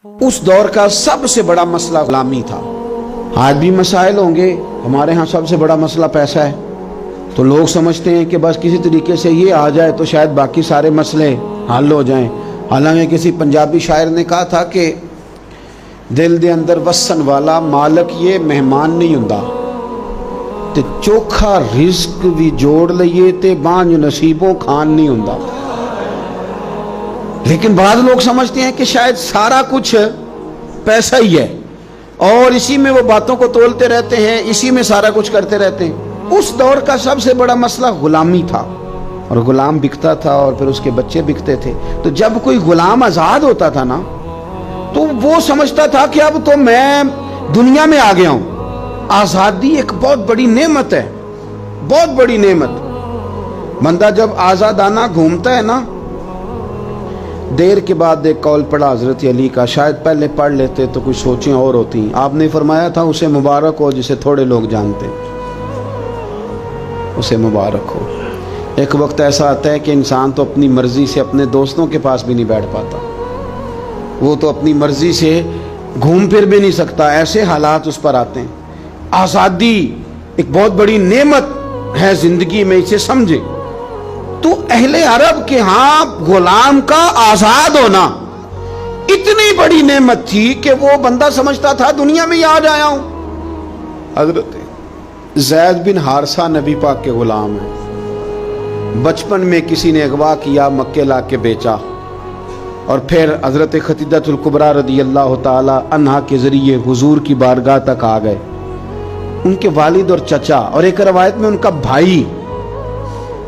اس دور کا سب سے بڑا مسئلہ غلامی تھا۔ آج بھی مسائل ہوں گے، ہمارے ہاں سب سے بڑا مسئلہ پیسہ ہے، تو لوگ سمجھتے ہیں کہ بس کسی طریقے سے یہ آ جائے تو شاید باقی سارے مسئلے حل ہو جائیں۔ حالانکہ کسی پنجابی شاعر نے کہا تھا کہ دل دے اندر وسن والا مالک یہ مہمان نہیں ہوندا تے چوکھا رزق بھی جوڑ لئیے تے بانج نصیبوں کھان نہیں ہوندا۔ لیکن بعض لوگ سمجھتے ہیں کہ شاید سارا کچھ پیسہ ہی ہے اور اسی میں وہ باتوں کو تولتے رہتے ہیں، اسی میں سارا کچھ کرتے رہتے ہیں۔ اس دور کا سب سے بڑا مسئلہ غلامی تھا، اور غلام بکتا تھا اور پھر اس کے بچے بکتے تھے۔ تو جب کوئی غلام آزاد ہوتا تھا نا تو وہ سمجھتا تھا کہ اب تو میں دنیا میں آ گیا ہوں۔ آزادی ایک بہت بڑی نعمت ہے، بہت بڑی نعمت۔ بندہ جب آزادانہ گھومتا ہے نا، دیر کے بعد ایک قول پڑھا حضرت علی کا، شاید پہلے پڑھ لیتے تو کچھ سوچیں اور ہوتی۔ آپ نے فرمایا تھا اسے مبارک ہو جسے تھوڑے لوگ جانتے، اسے مبارک ہو۔ ایک وقت ایسا آتا ہے کہ انسان تو اپنی مرضی سے اپنے دوستوں کے پاس بھی نہیں بیٹھ پاتا، وہ تو اپنی مرضی سے گھوم پھر بھی نہیں سکتا، ایسے حالات اس پر آتے ہیں۔ آزادی ایک بہت بڑی نعمت ہے زندگی میں، اسے سمجھے۔ تو اہل عرب کے ہاں غلام کا آزاد ہونا اتنی بڑی نعمت تھی کہ وہ بندہ سمجھتا تھا دنیا میں ہی آ جایا ہوں۔ حضرت زید بن حارثہ نبی پاک کے غلام ہیں، بچپن میں کسی نے اغوا کیا، مکے لا کے بیچا، اور پھر حضرت خدیجہ الکبریٰ رضی اللہ تعالی عنہا کے ذریعے حضور کی بارگاہ تک آ گئے۔ ان کے والد اور چچا اور ایک روایت میں ان کا بھائی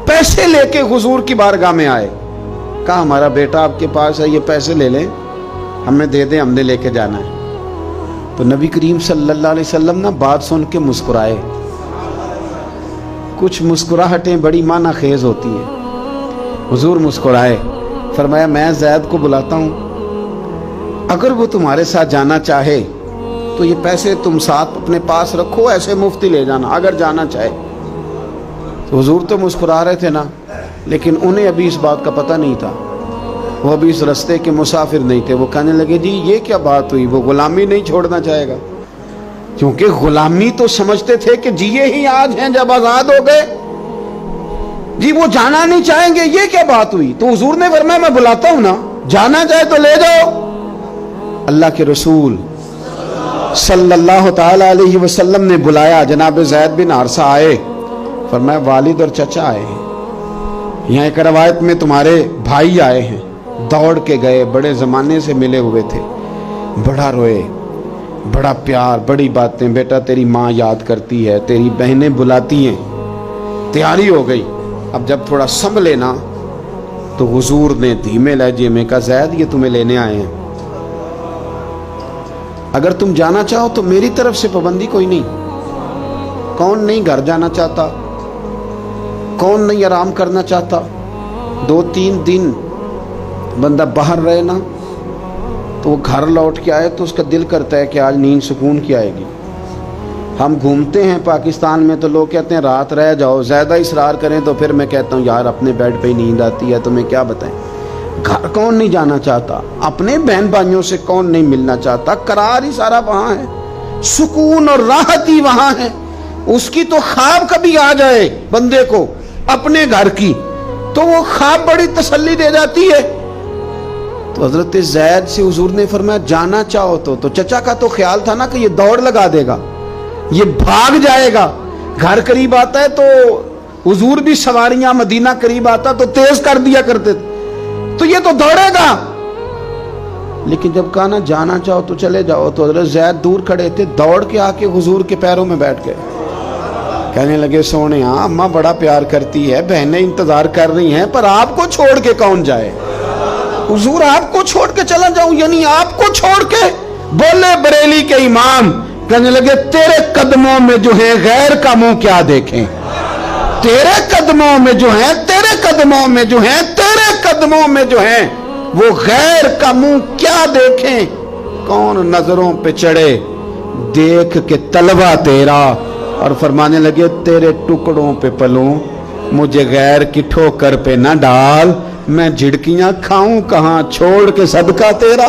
پیسے لے کے حضور کی بارگاہ میں آئے، کہا ہمارا بیٹا آپ کے پاس ہے، یہ پیسے لے لیں، ہمیں دے دیں، ہم نے لے کے جانا ہے۔ تو نبی کریم صلی اللہ علیہ وسلم نا بات سن کے مسکرائے۔ کچھ مسکراہٹیں بڑی معنی خیز ہوتی ہیں۔ حضور مسکرائے، فرمایا میں زید کو بلاتا ہوں، اگر وہ تمہارے ساتھ جانا چاہے تو یہ پیسے تم ساتھ اپنے پاس رکھو، ایسے مفتی لے جانا اگر جانا چاہے۔ تو حضور تو مسکرا رہے تھے نا، لیکن انہیں ابھی اس بات کا پتہ نہیں تھا، وہ ابھی اس رستے کے مسافر نہیں تھے۔ وہ کہنے لگے جی یہ کیا بات ہوئی، وہ غلامی نہیں چھوڑنا چاہے گا، کیونکہ غلامی تو سمجھتے تھے کہ جی یہ ہی آج ہیں جب آزاد ہو گئے، جی وہ جانا نہیں چاہیں گے، یہ کیا بات ہوئی۔ تو حضور نے فرمایا میں بلاتا ہوں نا، جانا چاہے تو لے جاؤ۔ اللہ کے رسول صلی اللہ تعالی علیہ وسلم نے بلایا، جناب زید بن حارثہ آئے، فرمایا والد اور چچا آئے ہیں، یہاں ایک روایت میں تمہارے بھائی آئے ہیں۔ دوڑ کے گئے، بڑے زمانے سے ملے ہوئے تھے، بڑا روئے، بڑا پیار، بڑی باتیں، بیٹا تیری ماں یاد کرتی ہے، تیری بہنیں بلاتی ہیں۔ تیاری ہو گئی، اب جب تھوڑا سنبھلے نا تو حضور نے دھیمے لہجے میں کہا زید یہ تمہیں لینے آئے ہیں، اگر تم جانا چاہو تو میری طرف سے پابندی کوئی نہیں۔ کون نہیں گھر جانا چاہتا، کون نہیں آرام کرنا چاہتا؟ 2-3 دن بندہ باہر رہے نا تو وہ گھر لوٹ کے آئے تو اس کا دل کرتا ہے کہ آج نیند سکون کی آئے گی۔ ہم گھومتے ہیں پاکستان میں تو لوگ کہتے ہیں رات رہ جاؤ، زیادہ اصرار کریں تو پھر میں کہتا ہوں یار اپنے بیڈ پہ ہی نیند آتی ہے، تمہیں کیا بتائیں۔ گھر کون نہیں جانا چاہتا، اپنے بہن بھائیوں سے کون نہیں ملنا چاہتا، قرار ہی سارا وہاں ہے، سکون اور راحت ہی وہاں ہے۔ اس کی تو خواب کبھی آ جائے بندے کو اپنے گھر کی تو وہ خواب بڑی تسلی دے جاتی ہے۔ تو حضرت زید سے حضور نے فرمایا جانا چاہو تو چچا کا تو خیال تھا نا کہ یہ دوڑ لگا دے گا، یہ بھاگ جائے گا، گھر قریب آتا ہے تو حضور بھی سواریاں، مدینہ قریب آتا تو تیز کر دیا کرتے تو یہ تو دوڑے گا۔ لیکن جب کہا نا جانا چاہو تو چلے جاؤ تو حضرت زید دور کھڑے تھے، دوڑ کے آ کے حضور کے پیروں میں بیٹھ گئے، کہنے لگے سونے ہاں اماں بڑا پیار کرتی ہے، بہنیں انتظار کر رہی ہیں، پر آپ کو چھوڑ کے کون جائے؟ حضور آپ کو چھوڑ کے چلا جاؤں، یعنی آپ کو چھوڑ کے؟ بولے بریلی کے امام، کہنے لگے تیرے قدموں میں جو ہے غیر کا منہ کیا دیکھیں، تیرے قدموں میں جو ہیں، تیرے قدموں میں جو ہیں، تیرے قدموں میں جو ہیں وہ غیر کا منہ کیا دیکھیں، کون نظروں پہ چڑھے دیکھ کے طلبہ تیرا، اور فرمانے لگے تیرے ٹکڑوں پہ پلوں، مجھے غیر کی ٹھوکر پہ نہ ڈال، میں جھڑکیاں کھاؤں کہاں چھوڑ کے صدقہ تیرا۔